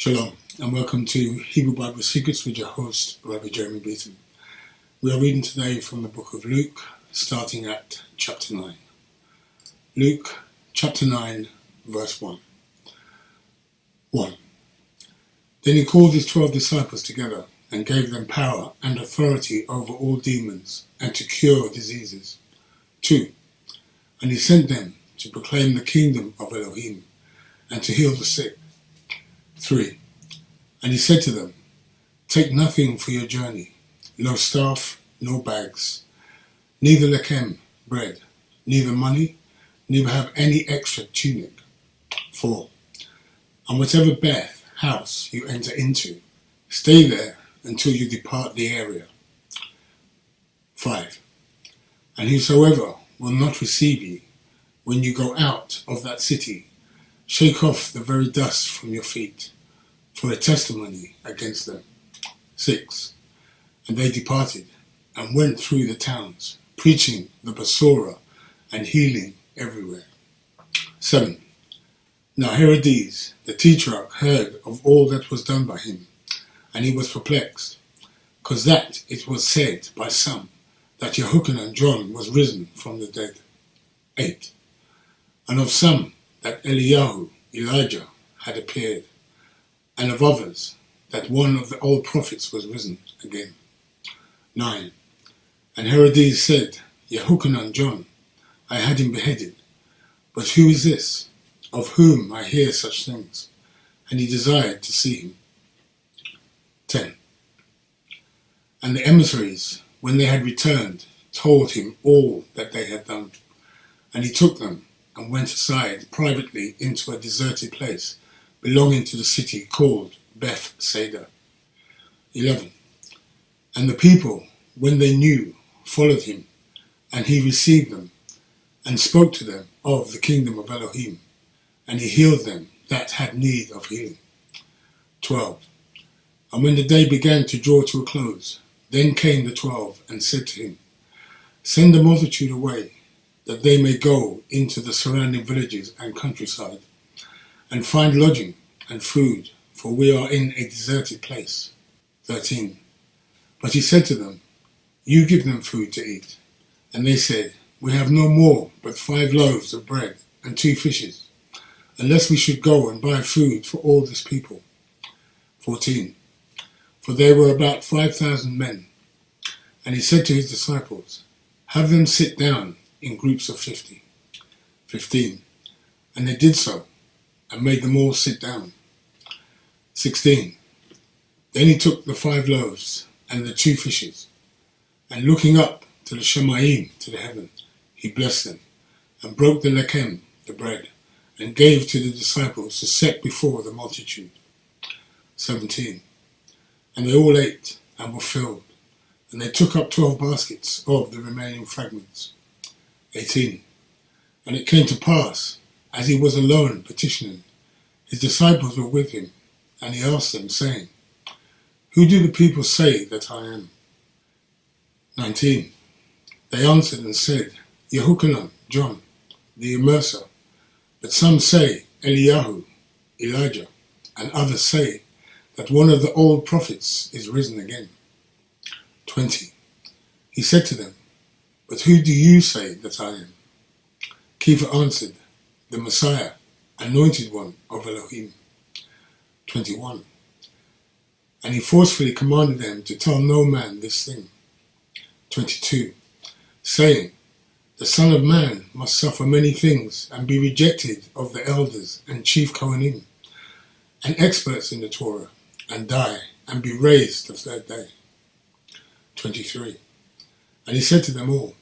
Shalom, and welcome to Hebrew Bible Secrets with your host, Rabbi Jeremy Brit. We are reading today from the book of Luke, starting at chapter 9. Luke, chapter 9, verse 1. 1. Then he called his 12 disciples together and gave them power and authority over all demons and to cure diseases. 2. And he sent them to proclaim the kingdom of Elohim and to heal the sick. 3. And he said to them, take nothing for your journey, no staff, no bags, neither lechem, bread, neither money, neither have any extra tunic. 4. And whatever beth, house, you enter into, stay there until you depart the area. 5. And whosoever will not receive ye, when you go out of that city, shake off the very dust from your feet, for a testimony against them. 6. And they departed, and went through the towns, preaching the Basora, and healing everywhere. 7. Now Herodes, the tetrarch, heard of all that was done by him, and he was perplexed, because that it was said by some, that Yehochanan John was risen from the dead. 8. And of some, that Eliyahu, Elijah, had appeared, and of others, that one of the old prophets was risen again. 9. And Herodes said, Yehochanan John, I had him beheaded, but who is this, of whom I hear such things? And he desired to see him. 10. And the emissaries, when they had returned, told him all that they had done. And he took them, and went aside privately into a deserted place, belonging to the city called Bethsaida. 11. And the people, when they knew, followed him, and he received them, and spoke to them of the kingdom of Elohim, and he healed them that had need of healing. 12. And when the day began to draw to a close, then came the 12, and said to him, send the multitude away, that they may go into the surrounding villages and countryside, and find lodging and food, for we are in a deserted place. 13. But he said to them, you give them food to eat. And they said, we have no more but 5 loaves of bread and 2 fishes, unless we should go and buy food for all this people. 14. For there were about 5,000 men. And he said to his disciples, have them sit down in groups of 50. 15. And they did so, and made them all sit down. 16. Then he took the 5 loaves and the 2 fishes, and looking up to the Shemayim, to the heaven, he blessed them, and broke the lechem, the bread, and gave to the disciples to set before the multitude. 17. And they all ate, and were filled, and they took up 12 baskets of the remaining fragments. 18. And it came to pass, as he was alone petitioning, his disciples were with him, and he asked them, saying, who do the people say that I am? 19. They answered and said, Yehochanan, John, the immerser, but some say Eliyahu, Elijah, and others say that one of the old prophets is risen again. 20. He said to them, but who do you say that I am? Kepha answered, the Messiah, anointed one of Elohim. 21. And he forcefully commanded them to tell no man this thing. 22. Saying, the Son of Man must suffer many things and be rejected of the elders and chief Kohanim and experts in the Torah, and die and be raised the 3rd day. 23. And he said to them all,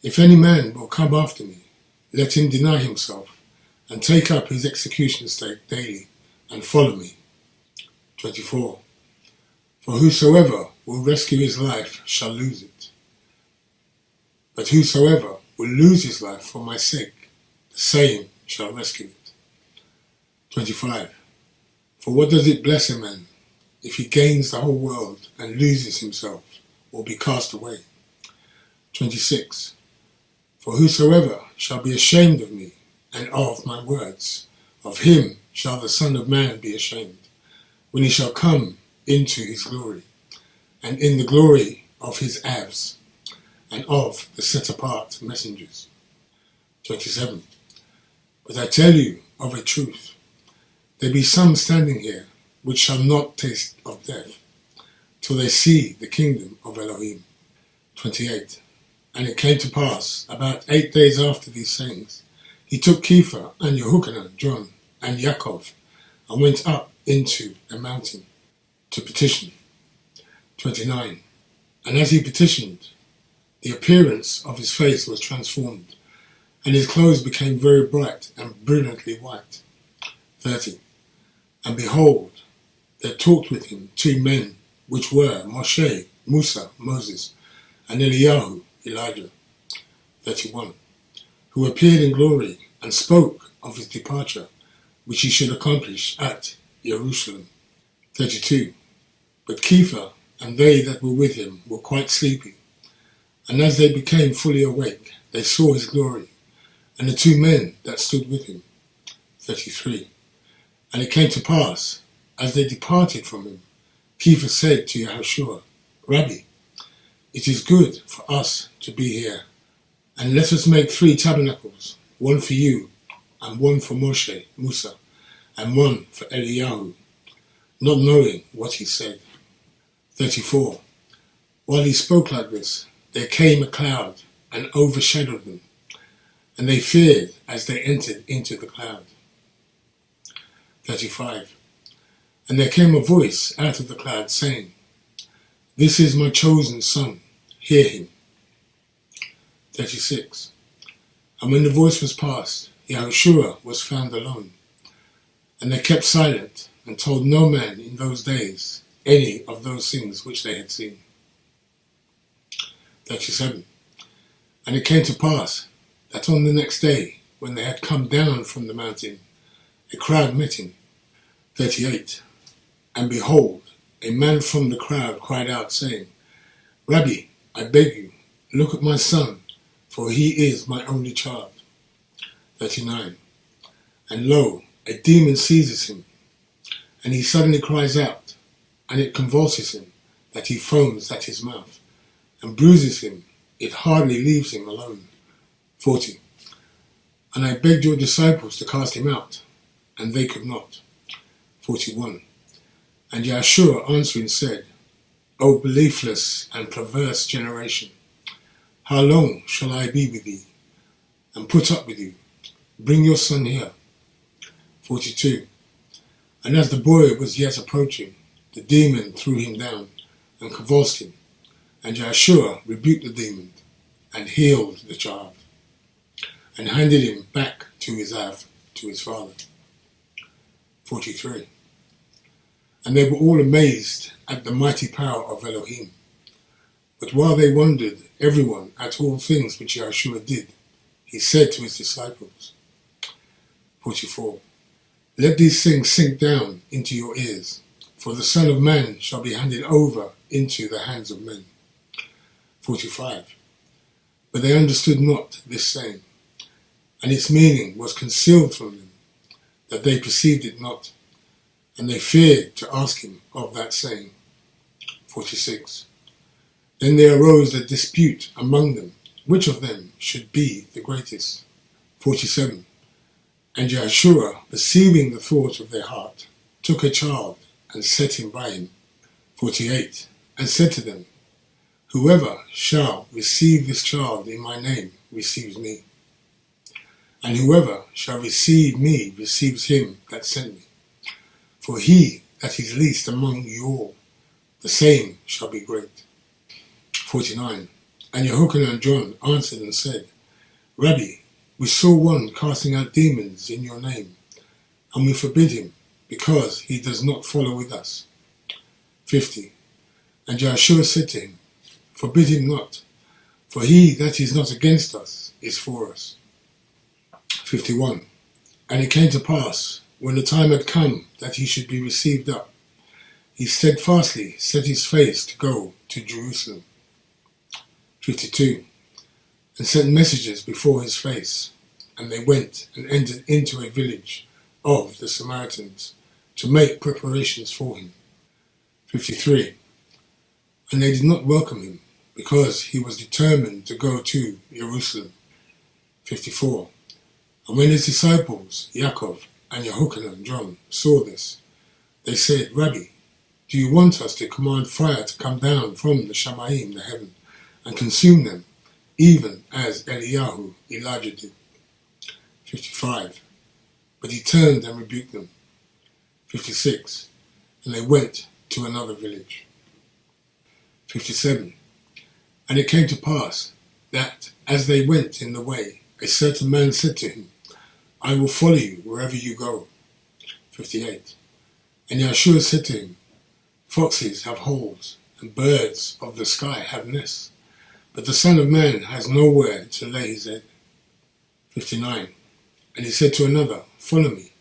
if any man will come after me, let him deny himself, and take up his execution stake daily, and follow me. 24. For whosoever will rescue his life shall lose it. But whosoever will lose his life for my sake, the same shall rescue it. 25. For what does it bless a man, if he gains the whole world and loses himself, or be cast away? 26. For whosoever shall be ashamed of me and of my words, of him shall the Son of Man be ashamed, when he shall come into his glory, and in the glory of his avs, and of the set-apart messengers. 27. But I tell you of a truth, there be some standing here which shall not taste of death, till they see the kingdom of Elohim. 28. And it came to pass, about 8 days after these sayings, he took Kepha and Yehochanan, John, and Yaakov, and went up into a mountain to petition. 29. And as he petitioned, the appearance of his face was transformed, and his clothes became very bright and brilliantly white. 30. And behold, there talked with him 2 men, which were Moshe, Musa, Moses, and Eliyahu, Elijah. 31. Who appeared in glory, and spoke of his departure, which he should accomplish at Jerusalem. 32. But Kepha and they that were with him were quite sleepy, and as they became fully awake, they saw his glory, and the 2 men that stood with him. 33. And it came to pass, as they departed from him, Kepha said to Yahushua, Rabbi, it is good for us to be here, and let us make 3 tabernacles, one for you, and one for Moshe, Musa, and one for Eliyahu, not knowing what he said. 34. While he spoke like this, there came a cloud and overshadowed them, and they feared as they entered into the cloud. 35. And there came a voice out of the cloud saying, This is my chosen son, hear him. 36. And when the voice was past, Yahushua was found alone, and they kept silent and told no man in those days any of those things which they had seen. 37. And it came to pass that on the next day, when they had come down from the mountain, a crowd met him. 38. And behold, a man from the crowd cried out, saying, Rabbi, I beg you, look at my son, for he is my only child. 39. And lo, a demon seizes him, and he suddenly cries out, and it convulses him, that he foams at his mouth, and bruises him, it hardly leaves him alone. 40. And I begged your disciples to cast him out, and they could not. 41. And Yahushua answering said, O beliefless and perverse generation, how long shall I be with thee, and put up with you? Bring your son here. 42. And as the boy was yet approaching, the demon threw him down and convulsed him, and Yahushua rebuked the demon and healed the child, and handed him back to his father. 43. And they were all amazed at the mighty power of Elohim. But while they wondered, everyone, at all things which Yahushua did, he said to his disciples. 44. Let these things sink down into your ears, for the Son of Man shall be handed over into the hands of men. 45. But they understood not this saying, and its meaning was concealed from them, that they perceived it not, and they feared to ask him of that saying. 46. Then there arose a dispute among them, which of them should be the greatest. 47. And Yahushua, perceiving the thought of their heart, took a child and set him by him. 48. And said to them, Whoever shall receive this child in my name receives me, and whoever shall receive me receives him that sent me. For he that is least among you all, the same shall be great. 49. And Yehochanan and John answered and said, Rabbi, we saw one casting out demons in your name, and we forbid him, because he does not follow with us. 50. And Yahushua said to him, Forbid him not, for he that is not against us is for us. 51. And it came to pass, when the time had come that he should be received up, he steadfastly set his face to go to Jerusalem. 52. And sent messengers before his face, and they went and entered into a village of the Samaritans, to make preparations for him. 53. And they did not welcome him, because he was determined to go to Jerusalem. 54. And when his disciples, Yaakov and Yehochanan, John, saw this, they said, Rabbi, do you want us to command fire to come down from the Shamayim, the heaven, and consume them, even as Eliyahu, Elijah did? 55. But he turned and rebuked them. 56. And they went to another village. 57. And it came to pass that, as they went in the way, a certain man said to him, I will follow you wherever you go. 58. And Yeshua said to him, Foxes have holes, and birds of the sky have nests, but the Son of Man has nowhere to lay his head. 59. And he said to another, Follow me.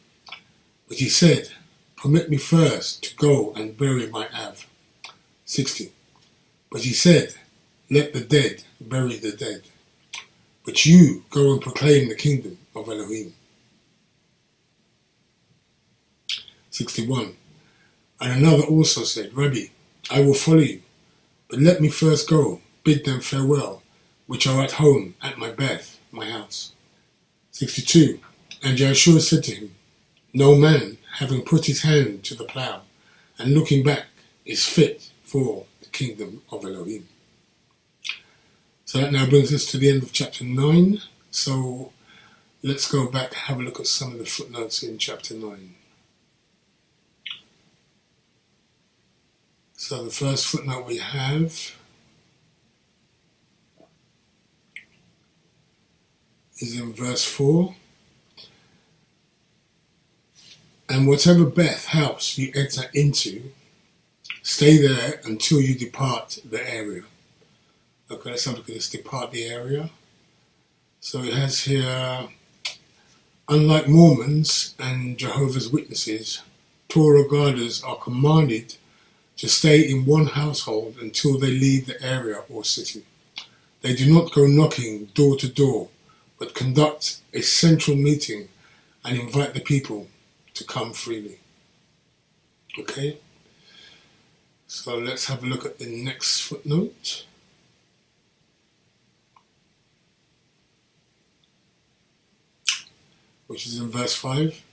But he said, Permit me first to go and bury my Av. 60. But he said, Let the dead bury the dead. But you go and proclaim the kingdom of Elohim. 61. And another also said, Rabbi, I will follow you, but let me first go, bid them farewell, which are at home at my beth, my house. 62. And Yeshua said to him, No man, having put his hand to the plough, and looking back, is fit for the kingdom of Elohim. So that now brings us to the end of chapter 9. So let's go back and have a look at some of the footnotes in chapter 9. So the first footnote we have is in verse 4. And whatever Beth house you enter into, stay there until you depart the area. Okay, let's have a look at this, depart the area. So it has here, unlike Mormons and Jehovah's Witnesses, Torah guarders are commanded to stay in one household until they leave the area or city. They do not go knocking door to door, but conduct a central meeting and invite the people to come freely. Okay? So let's have a look at the next footnote. Which is in verse 5.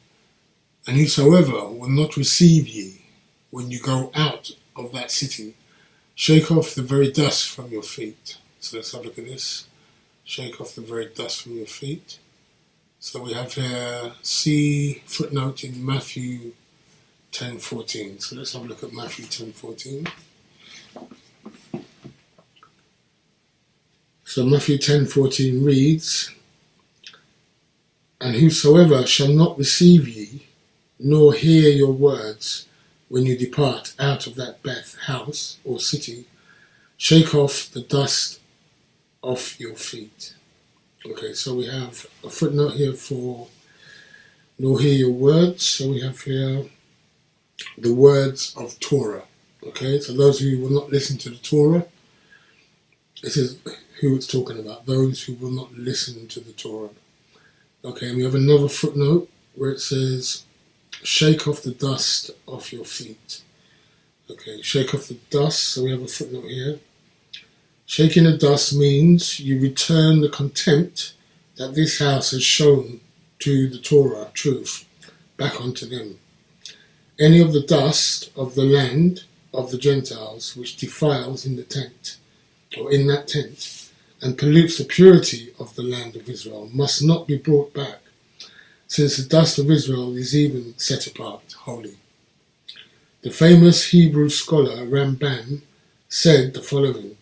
And whosoever will not receive ye when you go out of that city, shake off the very dust from your feet. So let's have a look at this. Shake off the very dust from your feet. So we have here, see footnote in Matthew 10:14. So let's have a look at Matthew 10:14. So Matthew 10:14 reads, And whosoever shall not receive ye, nor hear your words, when you depart out of that Beth house or city, shake off the dust off your feet. Okay, so we have a footnote here for nor hear your words. So we have here the words of Torah. Okay, so those who will not listen to the Torah, this is who it's talking about, those who will not listen to the Torah. Okay, and we have another footnote where it says, shake off the dust off your feet. Okay, shake off the dust. So we have a footnote here. Shaking the dust means you return the contempt that this house has shown to the Torah, truth, back onto them. Any of the dust of the land of the Gentiles which defiles in the tent, or in that tent, and pollutes the purity of the land of Israel must not be brought back, since the dust of Israel is even set apart, holy. The famous Hebrew scholar Rambam said the following,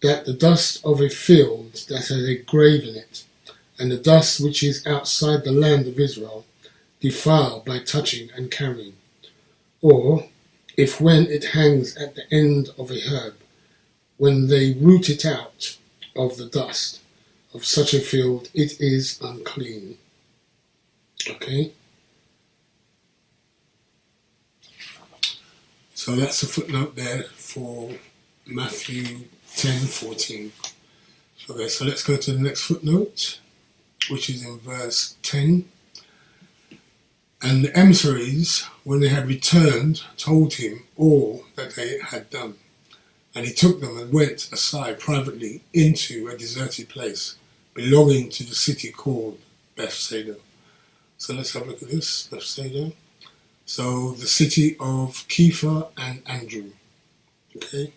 that the dust of a field that has a grave in it, and the dust which is outside the land of Israel, defile by touching and carrying. Or, if when it hangs at the end of a herb, when they root it out of the dust of such a field, it is unclean. Okay? So that's a footnote there for Matthew 10:14. Okay, so let's go to the next footnote, which is in verse 10. And the emissaries, when they had returned, told him all that they had done. And he took them and went aside privately into a deserted place belonging to the city called Bethsaida. So let's have a look at this, Bethsaida. So the city of Kepha and Andrew. Okay.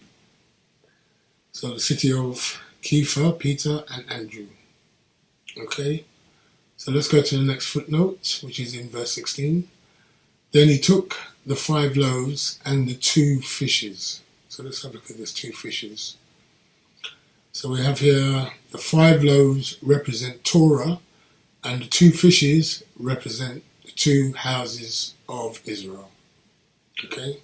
So the city of Kepha, Peter and Andrew. Okay. So let's go to the next footnote, which is in verse 16. Then he took the 5 loaves and the 2 fishes. So let's have a look at this 2 fishes. So we have here the 5 loaves represent Torah, and the 2 fishes represent the 2 houses of Israel. Okay?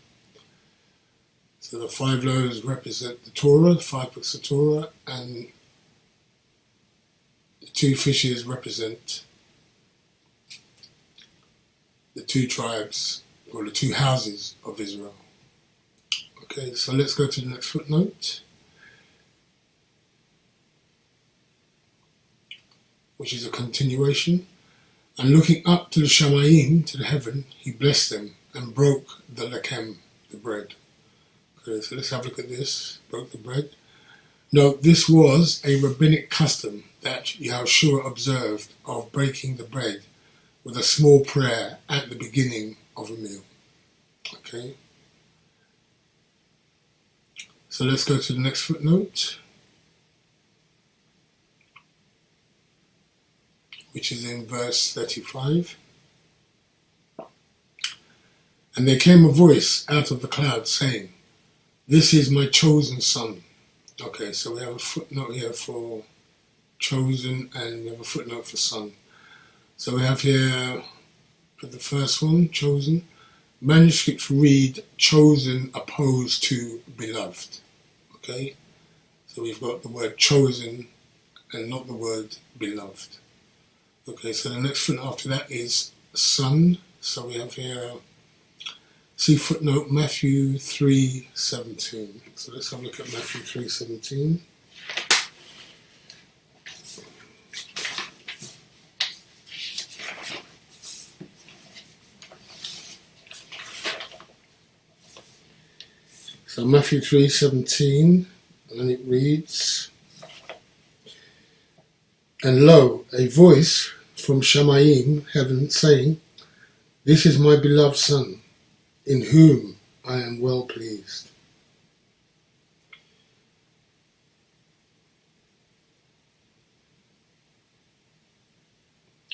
So the 5 loaves represent the Torah, the 5 books of Torah, and the 2 fishes represent the 2 tribes, or the 2 houses of Israel. Okay, so let's go to the next footnote, which is a continuation. And looking up to the Shamayim, to the heaven, he blessed them and broke the lechem, the bread. Okay, so let's have a look at this. Broke the bread. Now, this was a rabbinic custom that Yahushua observed of breaking the bread with a small prayer at the beginning of a meal. Okay. So let's go to the next footnote, which is in verse 35. And there came a voice out of the cloud saying, "This is my chosen son." Okay, so we have a footnote here for chosen and we have a footnote for son. So we have here, for the first one, chosen. Manuscripts read chosen opposed to beloved. Okay, so we've got the word chosen and not the word beloved. Okay, so the next footnote after that is son. So we have here, see footnote Matthew 3:17. So let's have a look at Matthew 3:17. So Matthew 3:17, and it reads, "And lo, a voice from Shamayim, heaven, saying, This is my beloved Son, in whom I am well pleased."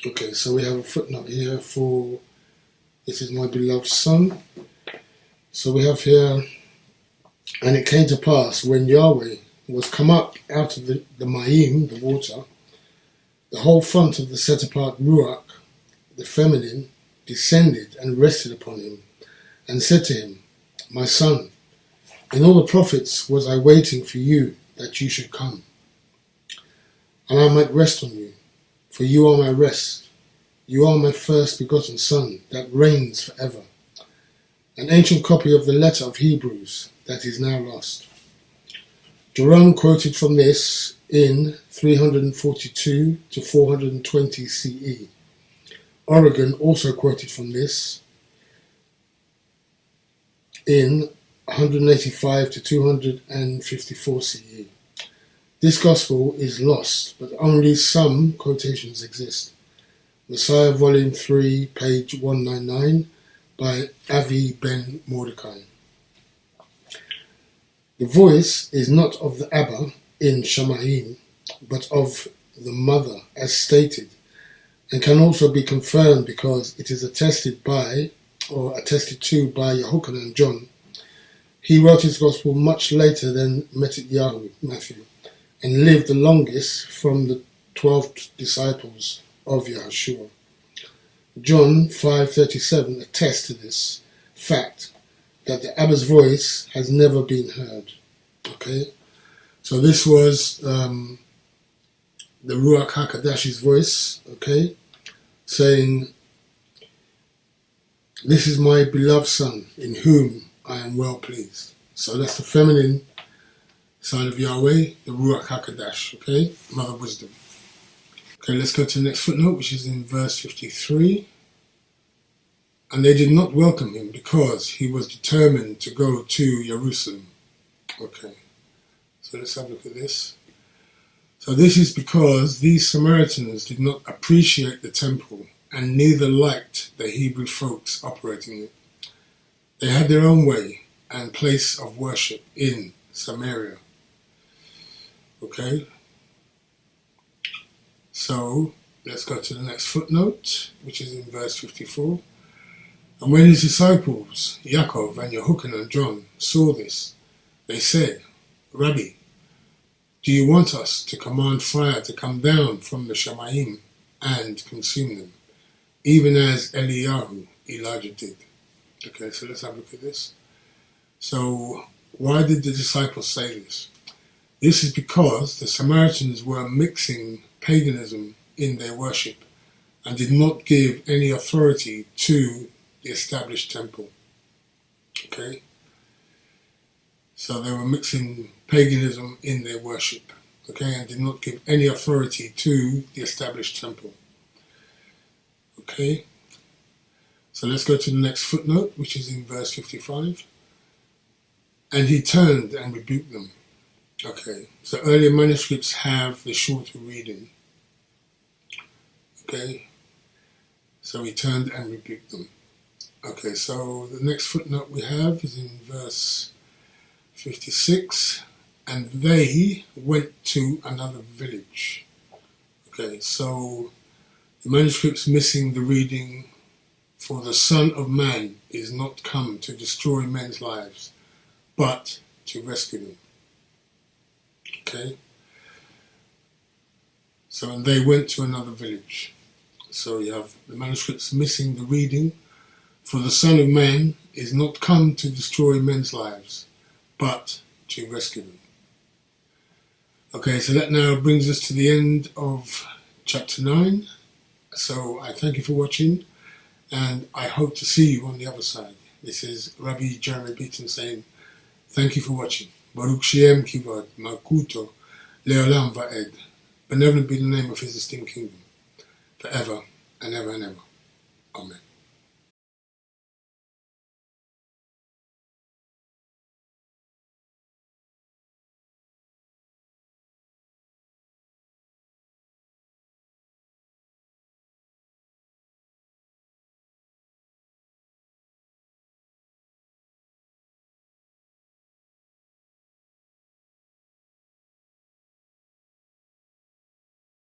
Okay, so we have a footnote here for "This is my beloved Son." So we have here, "And it came to pass, when Yahweh was come up out of the Mayim, the water, the whole front of the set-apart Ruach, the feminine, descended and rested upon him, and said to him, My son, in all the prophets was I waiting for you, that you should come, and I might rest on you, for you are my rest. You are my first begotten son, that reigns forever." An ancient copy of the letter of Hebrews that is now lost. Jerome quoted from this in 342 to 420 CE. Origen also quoted from this in 185 to 254 CE. This gospel is lost, but only some quotations exist. Messiah, Volume 3, page 199, by Avi ben Mordecai. The voice is not of the Abba in Shamayim, but of the mother, as stated, and can also be confirmed because it is attested by, or attested to by Yehochanan and John. He wrote his gospel much later than Matthew, and lived the longest from the 12 disciples of Yahushua. John 5:37 attests to this fact, that the Abba's voice has never been heard. Okay, so this was the Ruach HaKodash's voice, okay, saying, "This is my beloved son, in whom I am well pleased." So that's the feminine side of Yahweh, the Ruach HaKodash, okay, Mother Wisdom. Okay, let's go to the next footnote, which is in verse 53. And they did not welcome him because he was determined to go to Jerusalem. Okay, so let's have a look at this. So this is because these Samaritans did not appreciate the temple and neither liked the Hebrew folks operating it. They had their own way and place of worship in Samaria. Okay, so let's go to the next footnote, which is in verse 54. And when his disciples, Yaakov and Yehochanan and John, saw this, they said, Rabbi, do you want us to command fire to come down from the Shamayim and consume them, even as Elijah did? Okay, so let's have a look at this. So why did the disciples say this? This is because the Samaritans were mixing paganism in their worship and did not give any authority to the established temple. Okay? So they were mixing paganism in their worship, okay, and did not give any authority to the established temple. Okay? So let's go to the next footnote, which is in verse 55. And he turned and rebuked them. Okay, so earlier manuscripts have the shorter reading. Okay, so he turned and rebuked them. Okay, so the next footnote we have is in verse 56. And they went to another village. Okay, so the manuscript's missing the reading, for the Son of Man is not come to destroy men's lives, but to rescue them. Okay, so and they went to another village. So you have the manuscripts missing the reading, for the Son of Man is not come to destroy men's lives, but to rescue them. Okay, so that now brings us to the end of chapter 9. So I thank you for watching, and I hope to see you on the other side. This is Rabbi Jeremy Beaton saying, thank you for watching. Baruch Shem Kivod, Malkuto, Leolam Va'ed. Benevolent be the name of his esteemed kingdom, forever and ever and ever. Amen.